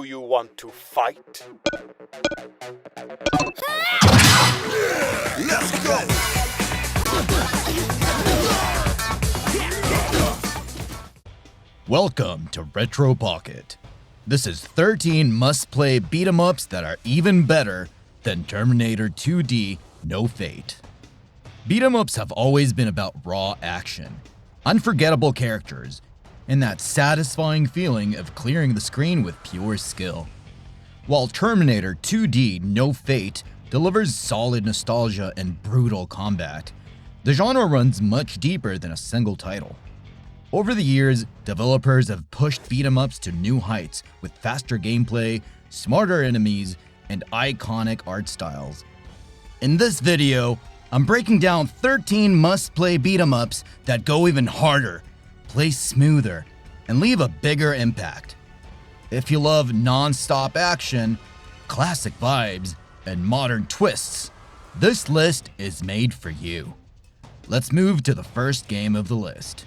Do you want to fight? Let's go! Welcome to Retro Pocket. This is 13 must-play beat-em-ups that are even better than Terminator 2D No Fate. Beat-em-ups have always been about raw action, unforgettable characters, and that satisfying feeling of clearing the screen with pure skill. While Terminator 2D No Fate delivers solid nostalgia and brutal combat, the genre runs much deeper than a single title. Over the years, developers have pushed beat-em-ups to new heights with faster gameplay, smarter enemies, and iconic art styles. In this video, I'm breaking down 13 must-play beat-em-ups that go even harder, play smoother, and leave a bigger impact. If you love non-stop action, classic vibes, and modern twists, this list is made for you. Let's move to the first game of the list.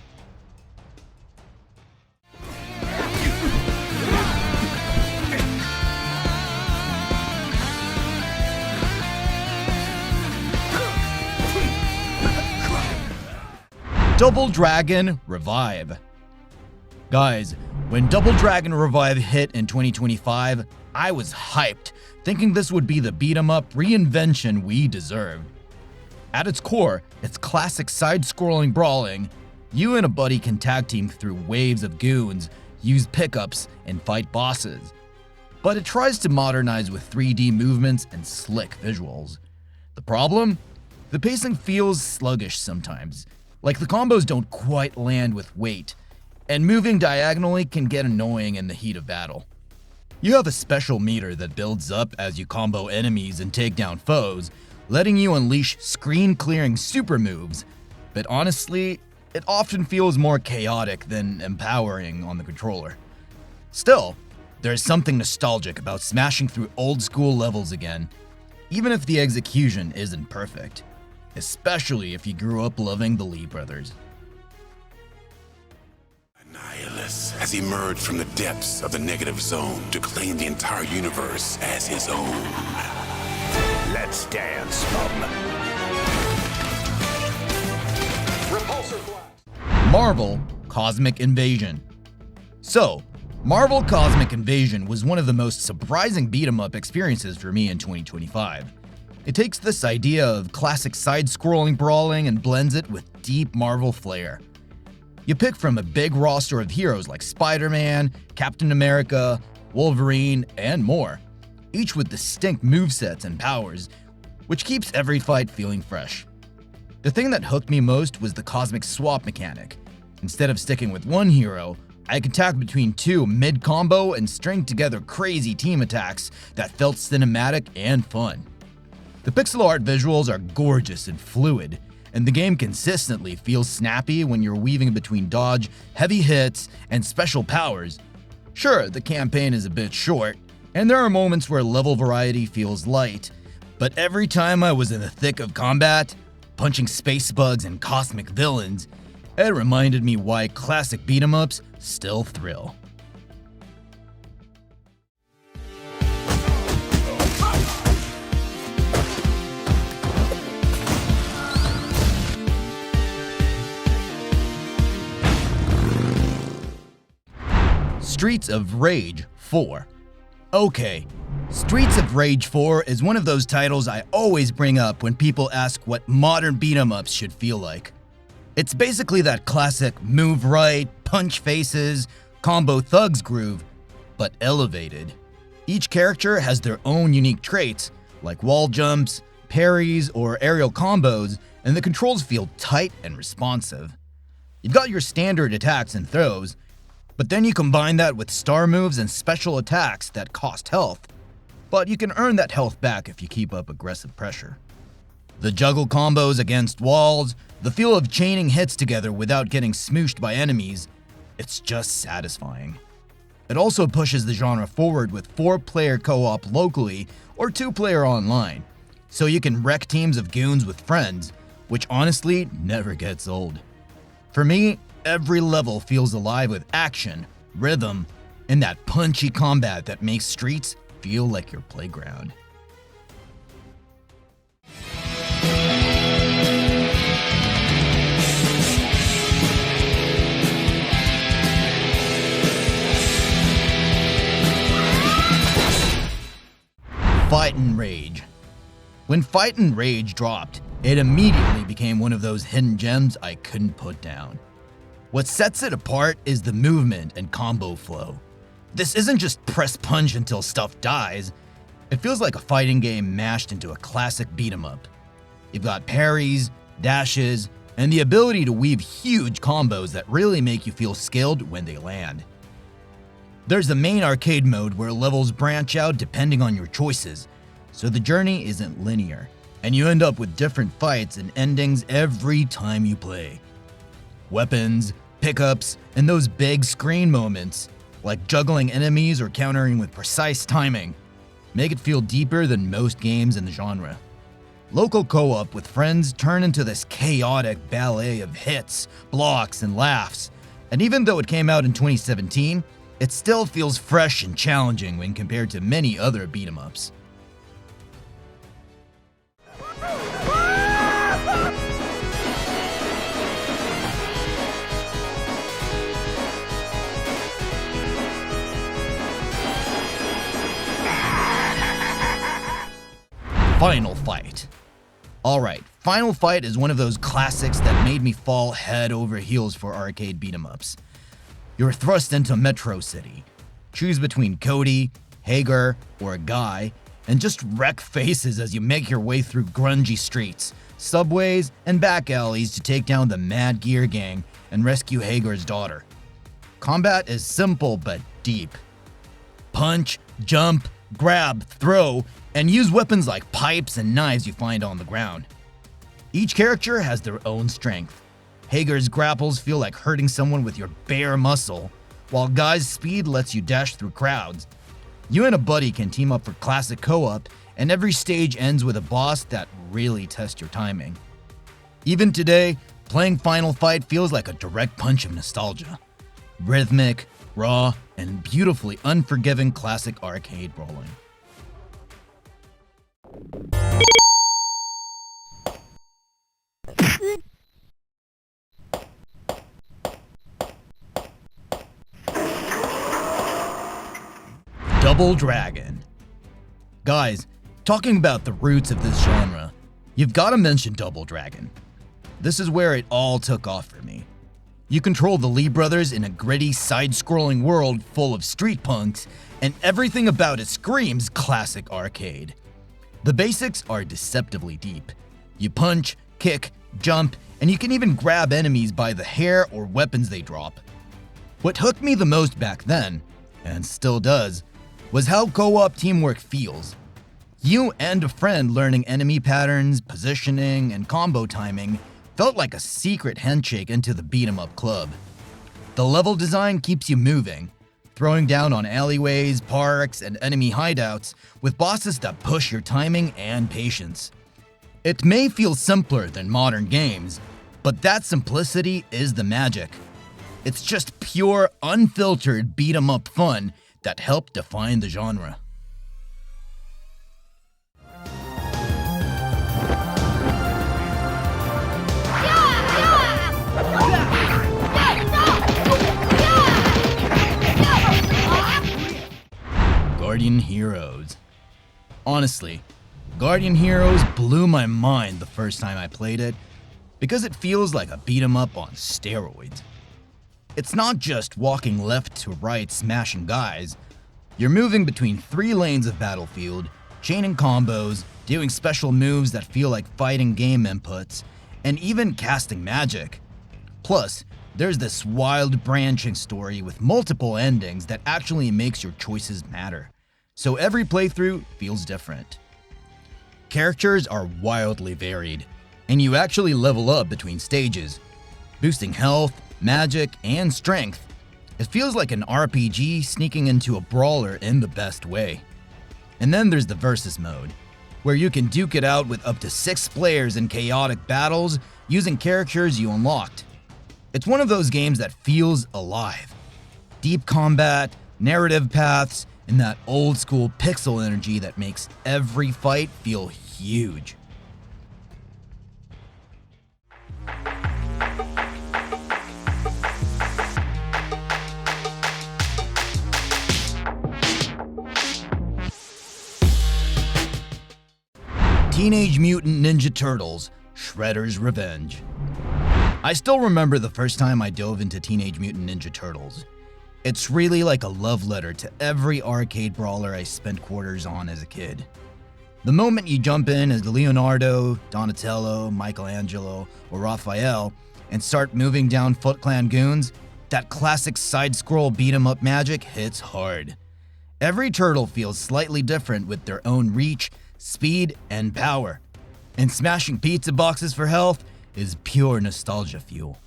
Double Dragon Revive. Guys, when Double Dragon Revive hit in 2025, I was hyped, thinking this would be the beat-em-up reinvention we deserved. At its core, it's classic side-scrolling brawling. You and a buddy can tag team through waves of goons, use pickups, and fight bosses. But it tries to modernize with 3D movements and slick visuals. The problem? The pacing feels sluggish sometimes. Like the combos don't quite land with weight, and moving diagonally can get annoying in the heat of battle. You have a special meter that builds up as you combo enemies and take down foes, letting you unleash screen-clearing super moves, but honestly, it often feels more chaotic than empowering on the controller. Still, there's something nostalgic about smashing through old-school levels again, even if the execution isn't perfect. Especially if you grew up loving the Lee brothers. Annihilus has emerged from the depths of the negative zone to claim the entire universe as his own. Let's dance, Mum. Repulsor blast. Marvel Cosmic Invasion. So, Marvel Cosmic Invasion was one of the most surprising beat-em-up experiences for me in 2025. It takes this idea of classic side-scrolling brawling and blends it with deep Marvel flair. You pick from a big roster of heroes like Spider-Man, Captain America, Wolverine, and more, each with distinct movesets and powers, which keeps every fight feeling fresh. The thing that hooked me most was the cosmic swap mechanic. Instead of sticking with one hero, I could tag between two mid-combo and string together crazy team attacks that felt cinematic and fun. The pixel art visuals are gorgeous and fluid, and the game consistently feels snappy when you're weaving between dodge, heavy hits, and special powers. Sure, the campaign is a bit short, and there are moments where level variety feels light, but every time I was in the thick of combat, punching space bugs and cosmic villains, it reminded me why classic beat-em-ups still thrill. Streets of Rage 4. Okay, Streets of Rage 4 is one of those titles I always bring up when people ask what modern beat-em-ups should feel like. It's basically that classic move right, punch faces, combo thugs groove, but elevated. Each character has their own unique traits, like wall jumps, parries, or aerial combos, and the controls feel tight and responsive. You've got your standard attacks and throws, but then you combine that with star moves and special attacks that cost health. But you can earn that health back if you keep up aggressive pressure. The juggle combos against walls, the feel of chaining hits together without getting smooshed by enemies, it's just satisfying. It also pushes the genre forward with 4-player co-op locally or 2-player online, so you can wreck teams of goons with friends, which honestly never gets old. For me, every level feels alive with action, rhythm, and that punchy combat that makes streets feel like your playground. Fight and Rage. When Fight and Rage dropped, it immediately became one of those hidden gems I couldn't put down. What sets it apart is the movement and combo flow. This isn't just press punch until stuff dies. It feels like a fighting game mashed into a classic beat 'em up. You've got parries, dashes, and the ability to weave huge combos that really make you feel skilled when they land. There's the main arcade mode where levels branch out depending on your choices, so the journey isn't linear, and you end up with different fights and endings every time you play. Weapons, pickups, and those big screen moments, like juggling enemies or countering with precise timing, make it feel deeper than most games in the genre. Local co-op with friends turn into this chaotic ballet of hits, blocks, and laughs, and even though it came out in 2017, it still feels fresh and challenging when compared to many other beat-em-ups. Final Fight. Alright, Final Fight is one of those classics that made me fall head over heels for arcade beat-em-ups. You're thrust into Metro City. Choose between Cody, Hagar, or a guy, and just wreck faces as you make your way through grungy streets, subways, and back alleys to take down the Mad Gear Gang and rescue Hagar's daughter. Combat is simple but deep. Punch, jump, grab, throw, and use weapons like pipes and knives you find on the ground. Each character has their own strength. Hagar's grapples feel like hurting someone with your bare muscle, while Guy's speed lets you dash through crowds. You and a buddy can team up for classic co-op, and every stage ends with a boss that really tests your timing. Even today, playing Final Fight feels like a direct punch of nostalgia. Rhythmic, raw, and beautifully unforgiving classic arcade brawling. Double Dragon. Guys, talking about the roots of this genre, you've got to mention Double Dragon. This is where it all took off for me. You control the Lee brothers in a gritty, side-scrolling world full of street punks, and everything about it screams classic arcade. The basics are deceptively deep. You punch, kick, jump, and you can even grab enemies by the hair or weapons they drop. What hooked me the most back then, and still does, was how co-op teamwork feels. You and a friend learning enemy patterns, positioning, and combo timing felt like a secret handshake into the beat-em-up club. The level design keeps you moving, throwing down on alleyways, parks, and enemy hideouts with bosses that push your timing and patience. It may feel simpler than modern games, but that simplicity is the magic. It's just pure, unfiltered beat-em-up fun that helped define the genre. Guardian Heroes. Honestly, Guardian Heroes blew my mind the first time I played it because it feels like a beat 'em up on steroids. It's not just walking left to right smashing guys. You're moving between 3 lanes of battlefield, chaining combos, doing special moves that feel like fighting game inputs, and even casting magic. Plus, there's this wild branching story with multiple endings that actually makes your choices matter. So every playthrough feels different. Characters are wildly varied, and you actually level up between stages, boosting health, magic, and strength. It feels like an RPG sneaking into a brawler in the best way. And then there's the versus mode, where you can duke it out with up to 6 players in chaotic battles using characters you unlocked. It's one of those games that feels alive. Deep combat, narrative paths, and that old school pixel energy that makes every fight feel huge. Teenage Mutant Ninja Turtles: Shredder's Revenge. I still remember the first time I dove into Teenage Mutant Ninja Turtles. It's really like a love letter to every arcade brawler I spent quarters on as a kid. The moment you jump in as Leonardo, Donatello, Michelangelo, or Raphael and start moving down Foot Clan goons, that classic side-scroll beat-em-up magic hits hard. Every turtle feels slightly different with their own reach, speed, and power. And smashing pizza boxes for health is pure nostalgia fuel.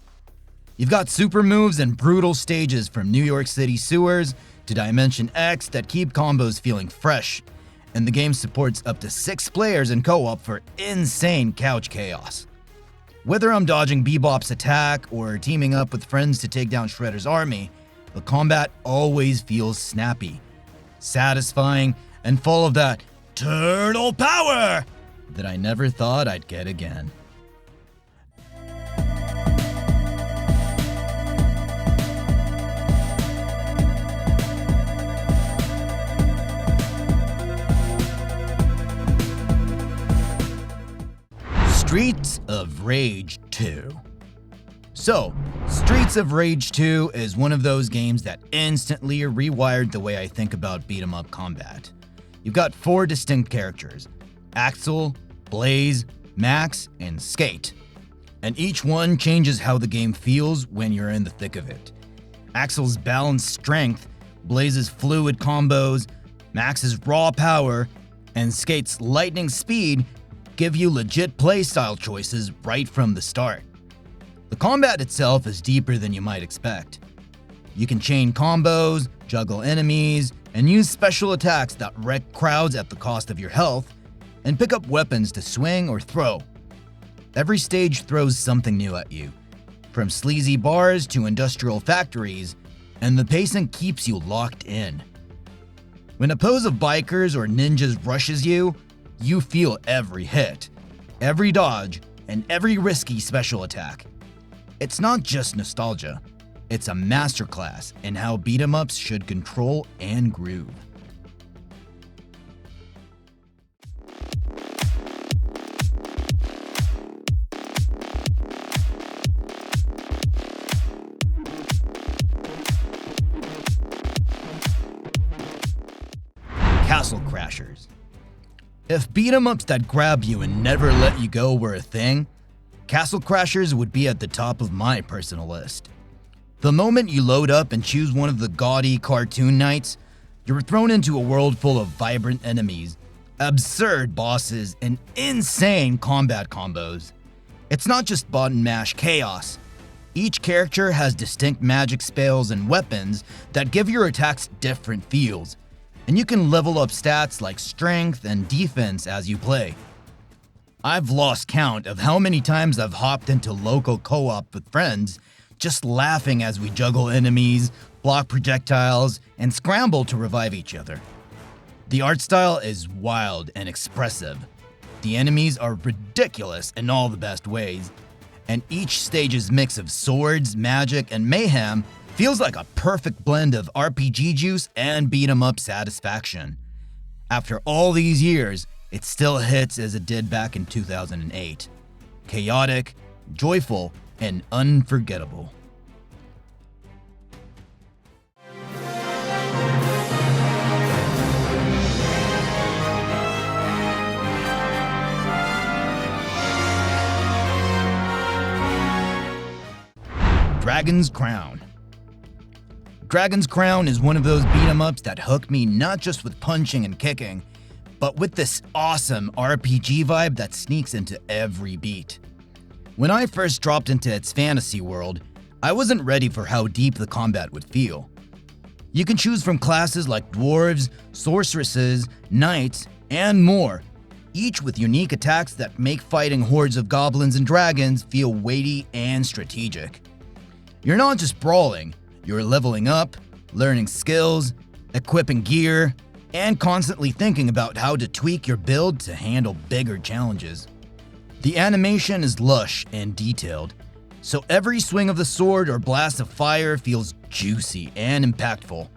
You've got super moves and brutal stages from New York City sewers to Dimension X that keep combos feeling fresh, and the game supports up to 6 players in co-op for insane couch chaos. Whether I'm dodging Bebop's attack or teaming up with friends to take down Shredder's army, the combat always feels snappy, satisfying, and full of that turtle power that I never thought I'd get again. Streets of Rage 2. So, Streets of Rage 2 is one of those games that instantly rewired the way I think about beat-em-up combat. You've got 4 distinct characters: Axel, Blaze, Max, and Skate. And each one changes how the game feels when you're in the thick of it. Axel's balanced strength, Blaze's fluid combos, Max's raw power, and Skate's lightning speed give you legit playstyle choices right from the start. The combat itself is deeper than you might expect. You can chain combos, juggle enemies, and use special attacks that wreck crowds at the cost of your health, and pick up weapons to swing or throw. Every stage throws something new at you, from sleazy bars to industrial factories, and the pacing keeps you locked in. When a pose of bikers or ninjas rushes you, you feel every hit, every dodge, and every risky special attack. It's not just nostalgia, it's a masterclass in how beat-em-ups should control and groove. Castle Crashers. If beat-em-ups that grab you and never let you go were a thing, Castle Crashers would be at the top of my personal list. The moment you load up and choose one of the gaudy cartoon knights, you're thrown into a world full of vibrant enemies, absurd bosses, and insane combat combos. It's not just button mash chaos. Each character has distinct magic spells and weapons that give your attacks different feels, and you can level up stats like strength and defense as you play. I've lost count of how many times I've hopped into local co-op with friends, just laughing as we juggle enemies, block projectiles, and scramble to revive each other. The art style is wild and expressive. The enemies are ridiculous in all the best ways, and each stage's mix of swords, magic, and mayhem feels like a perfect blend of RPG juice and beat-em-up satisfaction. After all these years, it still hits as it did back in 2008. Chaotic, joyful, and unforgettable. Dragon's Crown. Dragon's Crown is one of those beat-em-ups that hook me not just with punching and kicking, but with this awesome RPG vibe that sneaks into every beat. When I first dropped into its fantasy world, I wasn't ready for how deep the combat would feel. You can choose from classes like dwarves, sorceresses, knights, and more, each with unique attacks that make fighting hordes of goblins and dragons feel weighty and strategic. You're not just brawling, you're leveling up, learning skills, equipping gear, and constantly thinking about how to tweak your build to handle bigger challenges. The animation is lush and detailed, so every swing of the sword or blast of fire feels juicy and impactful.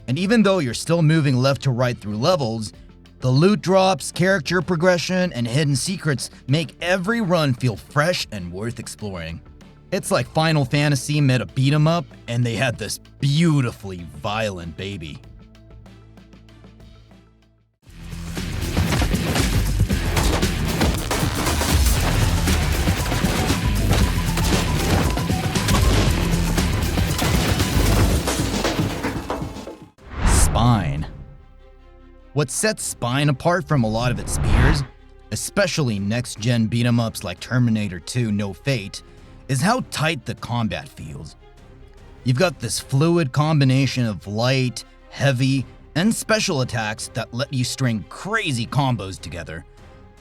And even though you're still moving left to right through levels, the loot drops, character progression, and hidden secrets make every run feel fresh and worth exploring. It's like Final Fantasy met a beat 'em up, and they had this beautifully violent baby. Spine. What sets Spine apart from a lot of its peers, especially next-gen beat-em-ups like Terminator 2 No Fate, is how tight the combat feels. You've got this fluid combination of light, heavy, and special attacks that let you string crazy combos together,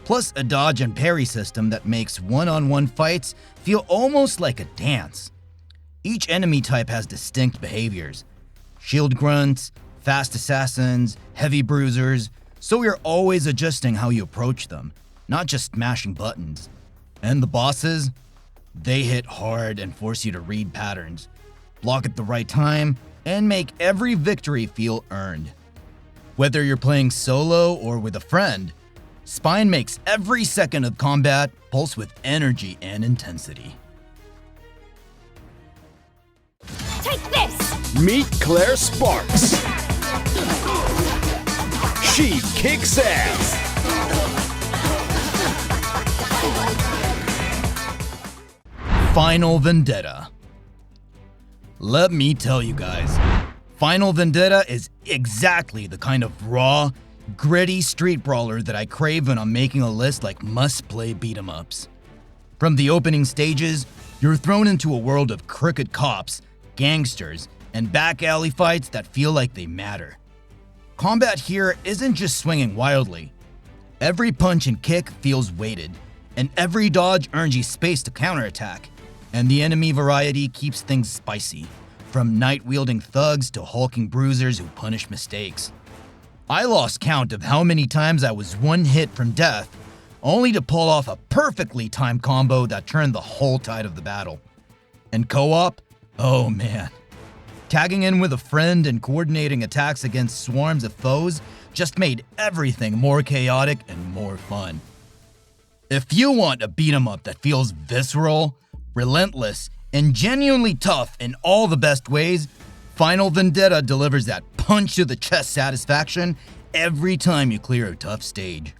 plus a dodge and parry system that makes one-on-one fights feel almost like a dance. Each enemy type has distinct behaviors: shield grunts, fast assassins, heavy bruisers, so you're always adjusting how you approach them, not just mashing buttons. And the bosses? They hit hard and force you to read patterns, block at the right time, and make every victory feel earned. Whether you're playing solo or with a friend, Spine makes every second of combat pulse with energy and intensity. Take this! Meet Claire Sparks. She kicks ass. Final Vendetta. Let me tell you guys, Final Vendetta is exactly the kind of raw, gritty street brawler that I crave when I'm making a list like must-play beat-em-ups. From the opening stages, you're thrown into a world of crooked cops, gangsters, and back alley fights that feel like they matter. Combat here isn't just swinging wildly. Every punch and kick feels weighted, and every dodge earns you space to counterattack, and the enemy variety keeps things spicy, from knight-wielding thugs to hulking bruisers who punish mistakes. I lost count of how many times I was one hit from death, only to pull off a perfectly timed combo that turned the whole tide of the battle. And co-op? Oh man. Tagging in with a friend and coordinating attacks against swarms of foes just made everything more chaotic and more fun. If you want a beat-em-up that feels visceral, relentless, and genuinely tough in all the best ways, Final Vendetta delivers that punch to the chest satisfaction every time you clear a tough stage.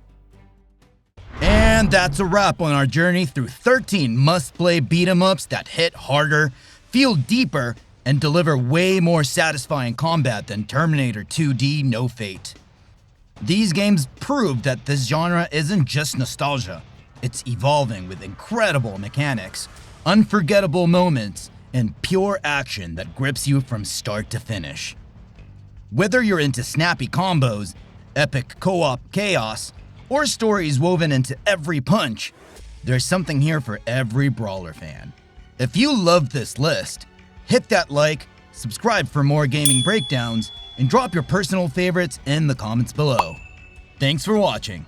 And that's a wrap on our journey through 13 must-play beat-em-ups that hit harder, feel deeper, and deliver way more satisfying combat than Terminator 2D No Fate. These games prove that this genre isn't just nostalgia, it's evolving with incredible mechanics, unforgettable moments, and pure action that grips you from start to finish. Whether you're into snappy combos, epic co-op chaos, or stories woven into every punch, there's something here for every Brawler fan. If you loved this list, hit that like, subscribe for more gaming breakdowns, and drop your personal favorites in the comments below. Thanks for watching.